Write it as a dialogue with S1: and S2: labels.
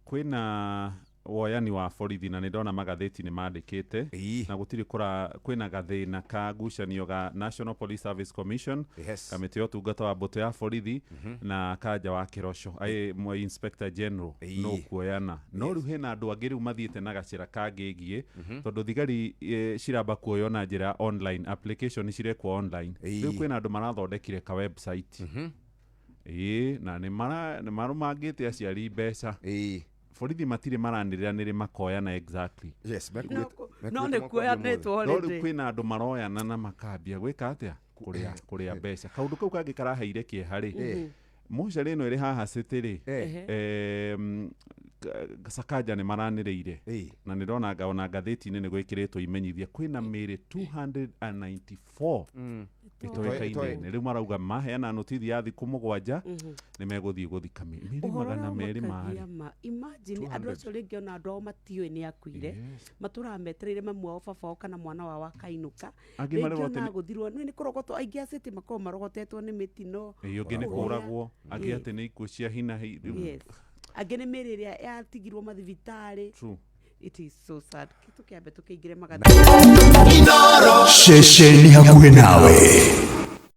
S1: kwina woyani wa borithi na nindona magatheti ni mandikite na gutiri kwina gathina ka ngucanio ga National Police Service Commission kamite utungata wa mbuto ya borithi na kanja wa Kirosho mwa Inspector General no kuoyana no riu hena andu angi riu mathiete na gacira kangigie tondu thigari ciramba kuoyo na njira online application cirekwo online riu kwina andu marathondekire ka website na ni marumangite aciari mbeca borithi matire maranirira niri makoyana exactly
S2: no ne kuoyanetwo already
S1: no kwina andu maroyana na makambia gwika atia kuria mbeca kaundu kau kangi karaheire kiehari moja rino iri haha citiri Sakaja ni maraniriire na nirona ngaona gatheti-ini ni gwikiritwo imenyithia kwina miri 294 itoikaine riu marauga maheana notithi ya thiku 7 ni meguthii guthika miri 200 mari
S2: imagine andu acio ringi ona andu ao matiwe ni akuire maturametereire mamwe wa baba kana mwana wa wakainuka ringi na guthirwo ni kurogotwo aingi aciti makoro marogotetwo ni mitino
S1: ungi ni kuragwo angi ati ni ikuo cia hina
S2: angi ni miri ria yatigirwo mathibitari.
S1: True.
S2: It is so sad. Kitu kiambe tukiingire magatheti.
S3: Shesheni hakuhe nawe.